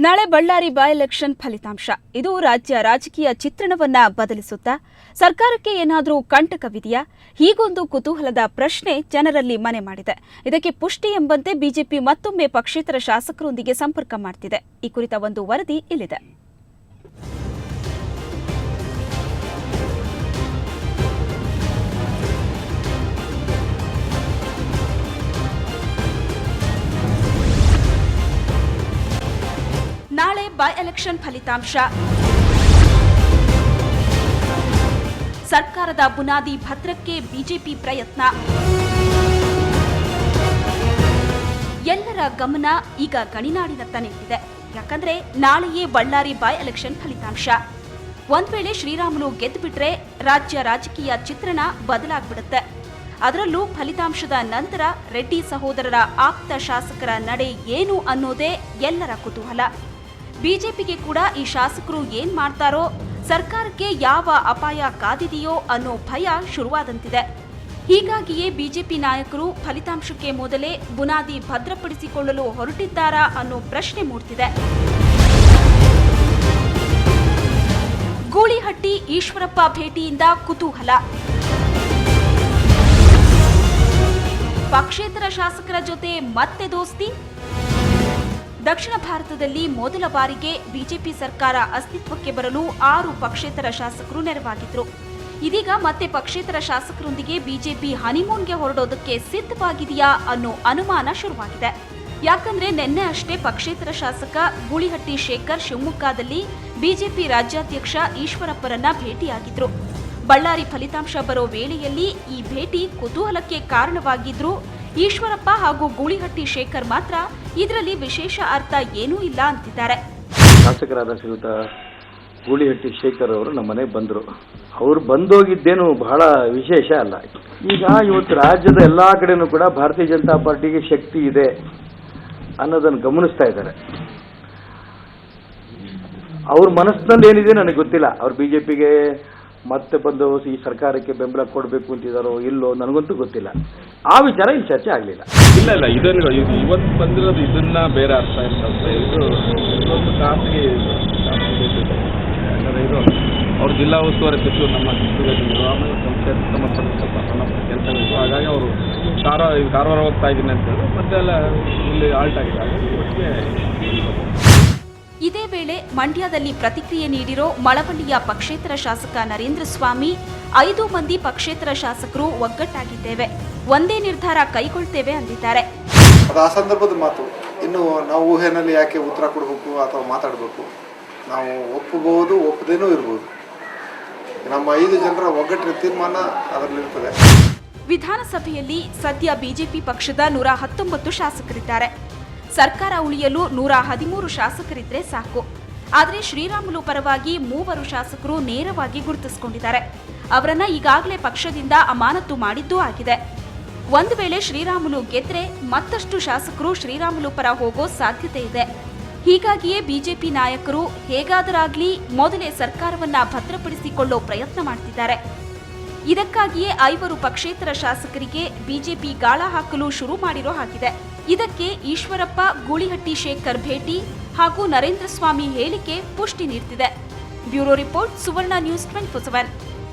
ನಾಳೆ Ballari by election ಫಲಿತಾಂಶ ಇದು ರಾಜ್ಯ ರಾಜಕೀಯ ಚಿತ್ರಣವನ್ನ ಬದಲಿಸುತ್ತಾ ಸರ್ಕಾರಕ್ಕೆ ಏನಾದರೂ ಕಂಟಕವಿದೆಯಾ? ಹೀಗೊಂದು ಕುತೂಹಲದ ಪ್ರಶ್ನೆ ಜನರಲ್ಲಿ ಮನೆ ಮಾಡಿದೆ. ಇದಕ್ಕೆ ಪುಷ್ಟಿ ಎಂಬಂತೆ ಬಿಜೆಪಿ ಮತ್ತೊಮ್ಮೆ ಪಕ್ಷೇತರ ಶಾಸಕರೊಂದಿಗೆ ಸಂಪರ್ಕ ಮಾಡ್ತಿದೆ. ಈ ಕುರಿತ ಒಂದು ವರದಿ ಇಲ್ಲಿದೆ. ನಾಳೆ ಬೈ ಎಲೆಕ್ಷನ್ ಫಲಿತಾಂಶ, ಸರ್ಕಾರದ ಬುನಾದಿ ಭದ್ರಕ್ಕೆ ಬಿಜೆಪಿ ಪ್ರಯತ್ನ. ಎಲ್ಲರ ಗಮನ ಈಗ ಗಣಿನಾಡಿನತ್ತ ನಿಂತಿದೆ. ಯಾಕಂದ್ರೆ ನಾಳೆಯೇ ಬಳ್ಳಾರಿ ಬೈ ಎಲೆಕ್ಷನ್ ಫಲಿತಾಂಶ. ಒಂದ್ ವೇಳೆ ಶ್ರೀರಾಮುಲು ಗೆದ್ದುಬಿಟ್ರೆ ರಾಜ್ಯ ರಾಜಕೀಯ ಚಿತ್ರಣ ಬದಲಾಗ್ಬಿಡುತ್ತೆ. ಅದರಲ್ಲೂ ಫಲಿತಾಂಶದ ನಂತರ ರೆಡ್ಡಿ ಸಹೋದರರ ಆಪ್ತ ಶಾಸಕರ ನಡೆ ಏನು ಅನ್ನೋದೇ ಎಲ್ಲರ ಕುತೂಹಲ. ಬಿಜೆಪಿಗೆ ಕೂಡ ಈ ಶಾಸಕರು ಏನ್ ಮಾಡ್ತಾರೋ, ಸರ್ಕಾರಕ್ಕೆ ಯಾವ ಅಪಾಯ ಕಾದಿದೆಯೋ ಅನ್ನೋ ಭಯ ಶುರುವಾದಂತಿದೆ. ಹೀಗಾಗಿಯೇ ಬಿಜೆಪಿ ನಾಯಕರು ಫಲಿತಾಂಶಕ್ಕೆ ಮೊದಲೇ ಬುನಾದಿ ಭದ್ರಪಡಿಸಿಕೊಳ್ಳಲು ಹೊರಟಿದ್ದಾರಾ ಅನ್ನೋ ಪ್ರಶ್ನೆ ಮೂಡ್ತಿದೆ. ಗೂಳಿಹಟ್ಟಿ ಈಶ್ವರಪ್ಪ ಭೇಟಿಯಿಂದ ಕುತೂಹಲ. ಪಕ್ಷೇತರ ಶಾಸಕರ ಜೊತೆ ಮತ್ತೆ ದೋಸ್ತಿ. ದಕ್ಷಿಣ ಭಾರತದಲ್ಲಿ ಮೊದಲ ಬಾರಿಗೆ ಬಿಜೆಪಿ ಸರ್ಕಾರ ಅಸ್ತಿತ್ವಕ್ಕೆ ಬರಲು 6 ಪಕ್ಷೇತರ ಶಾಸಕರು ನೆರವಾಗಿದ್ರು. ಇದೀಗ ಮತ್ತೆ ಪಕ್ಷೇತರ ಶಾಸಕರೊಂದಿಗೆ ಬಿಜೆಪಿ ಹನಿಮೂನ್ಗೆ ಹೊರಡೋದಕ್ಕೆ ಸಿದ್ಧವಾಗಿದೆಯಾ ಅನ್ನೋ ಅನುಮಾನ ಶುರುವಾಗಿದೆ. ಯಾಕಂದ್ರೆ ನಿನ್ನೆ ಅಷ್ಟೇ ಪಕ್ಷೇತರ ಶಾಸಕ ಗೂಳಿಹಟ್ಟಿ ಶೇಖರ್ ಶಿವಮೊಗ್ಗದಲ್ಲಿ ಬಿಜೆಪಿ ರಾಜ್ಯಾಧ್ಯಕ್ಷ ಈಶ್ವರಪ್ಪರನ್ನ ಭೇಟಿಯಾಗಿದ್ರು. ಬಳ್ಳಾರಿ ಫಲಿತಾಂಶ ಬರೋ ವೇಳೆಯಲ್ಲಿ ಈ ಭೇಟಿ ಕುತೂಹಲಕ್ಕೆ ಕಾರಣವಾಗಿದ್ರು. ಈಶ್ವರಪ್ಪ ಹಾಗೂ ಗೂಳಿಹಟ್ಟಿ ಶೇಖರ್ ಮಾತ್ರ ಇದರಲ್ಲಿ ವಿಶೇಷ ಅರ್ಥ ಏನೂ ಇಲ್ಲ ಅಂತಿದ್ದಾರೆ. ಶಾಸಕರಾದ ಶ್ರೀಯುತ ಗೂಳಿಹಟ್ಟಿ ಶೇಖರ್ ಅವರು ನಮ್ಮ ಮನೆಗೆ ಬಂದರು. ಅವರು ಬಂದೋಗಿದ್ದೇನು ಬಹಳ ವಿಶೇಷ ಅಲ್ಲ. ಈಗ ಇವತ್ತು ರಾಜ್ಯದ ಎಲ್ಲಾ ಕಡೆನೂ ಕೂಡ ಭಾರತೀಯ ಜನತಾ ಪಾರ್ಟಿಗೆ ಶಕ್ತಿ ಇದೆ ಅನ್ನೋದನ್ನು ಗಮನಿಸ್ತಾ ಇದ್ದಾರೆ. ಅವ್ರ ಮನಸ್ಸಿನಲ್ಲಿ ಏನಿದೆ ನನಗೆ ಗೊತ್ತಿಲ್ಲ. ಅವ್ರು ಬಿಜೆಪಿಗೆ ಮತ್ತೆ ಬಂದು ಈ ಸರ್ಕಾರಕ್ಕೆ ಬೆಂಬಲ ಕೊಡಬೇಕು ಅಂತಿದ್ದಾರೋ ಇಲ್ಲೋ ನನಗಂತೂ ಗೊತ್ತಿಲ್ಲ. ಆ ವಿಚಾರ ಇಲ್ಲಿ ಚರ್ಚೆ ಆಗಲಿಲ್ಲ. ಇಲ್ಲ ಇದನ್ನು ಇವತ್ತು ಬಂದಿರೋದು ಇದನ್ನ ಬೇರೆ ಅರ್ಥ ಇರ್ತದೆ. ಇದೊಂದು ಖಾಸಗಿ ಯಾಕಂದರೆ ಇದು ಅವ್ರ ಜಿಲ್ಲಾ ಉಸ್ತುವಾರಿ ಸಚಿವರು ನಮ್ಮ ಚಿತ್ರದುರ್ಗ ಆಮೇಲೆ ಸಂಬಂಧಪಟ್ಟ ಕೆಲಸಗಳಿತ್ತು. ಹಾಗಾಗಿ ಅವರು ಕಾರವಾರ ಹೋಗ್ತಾ ಇದ್ದೀನಿ ಅಂತ ಹೇಳಿ ಮತ್ತೆ ಎಲ್ಲ ಇಲ್ಲಿ ಆಲ್ಟ್ ಆಗಿದೆ. ಇದೇ ವೇಳೆ ಮಂಡ್ಯದಲ್ಲಿ ಪ್ರತಿಕ್ರಿಯೆ ನೀಡಿರೋ ಮಳವಳ್ಳಿಯ ಪಕ್ಷೇತರ ಶಾಸಕ ನರೇಂದ್ರ ಸ್ವಾಮಿ, 5 ಮಂದಿ ಪಕ್ಷೇತರ ಶಾಸಕರು ಒಗ್ಗಟ್ಟಾಗಿದ್ದೇವೆ, ಒಂದೇ ನಿರ್ಧಾರ ಕೈಗೊಳ್ತೇವೆ ಅಂದಿದ್ದಾರೆ. ಅದು ಆ ಸಂದರ್ಭದ ಮಾತು. ಇನ್ನು ನಾವು ಊಹೆನಲ್ಲಿ ಯಾಕೆ ಉತ್ತರ ಕೊಡಬೇಕು ಅಥವಾ ಮಾತಾಡಬೇಕು? ನಾವು ಒಪ್ಪಬಹುದು, ಒಪ್ಪದೇನೂ ಇರ್ಬೋದು. ನಮ್ಮ 5 ಜನರ ಒಗ್ಗಟ್ಟಿನ ತೀರ್ಮಾನ ಅದರಲ್ಲಿರ್ತದೆ. ವಿಧಾನಸಭೆಯಲ್ಲಿ ಸದ್ಯ ಬಿಜೆಪಿ ಪಕ್ಷದ 119 ಶಾಸಕರಿದ್ದಾರೆ. ಸರ್ಕಾರ ಉಳಿಯಲು 113 ಶಾಸಕರಿದ್ರೆ ಸಾಕು. ಆದರೆ ಶ್ರೀರಾಮುಲು ಪರವಾಗಿ 3 ಶಾಸಕರು ನೇರವಾಗಿ ಗುರುತಿಸಿಕೊಂಡಿದ್ದಾರೆ. ಅವರನ್ನ ಈಗಾಗಲೇ ಪಕ್ಷದಿಂದ ಅಮಾನತು ಮಾಡಿದ್ದೂ ಆಗಿದೆ. ಒಂದು ವೇಳೆ ಶ್ರೀರಾಮುಲು ಗೆದ್ರೆ ಮತ್ತಷ್ಟು ಶಾಸಕರು ಶ್ರೀರಾಮುಲು ಪರ ಹೋಗೋ ಸಾಧ್ಯತೆ ಇದೆ. ಹೀಗಾಗಿಯೇ ಬಿಜೆಪಿ ನಾಯಕರು ಹೇಗಾದರಾಗ್ಲಿ ಮೊದಲೇ ಸರ್ಕಾರವನ್ನ ಭದ್ರಪಡಿಸಿಕೊಳ್ಳೋ ಪ್ರಯತ್ನ ಮಾಡ್ತಿದ್ದಾರೆ. ಇದಕ್ಕಾಗಿಯೇ 5 ಪಕ್ಷೇತರ ಶಾಸಕರಿಗೆ ಬಿಜೆಪಿ ಗಾಳ ಹಾಕಲು ಶುರು ಮಾಡಿರೋ ಹಾಗಿದೆ. ಇದಕ್ಕೆ ಈಶ್ವರಪ್ಪ ಗೂಳಿಹಟ್ಟಿ ಶೇಖರ್ ಭೇಟಿ ಹಾಗೂ ನರೇಂದ್ರ ಸ್ವಾಮಿ ಹೇಳಿಕೆ ಪುಷ್ಟಿ ನೀಡ್ತಿದೆ. ಬ್ಯೂರೋ ರಿಪೋರ್ಟ್, ಸುವರ್ಣ ನ್ಯೂಸ್ 24/7.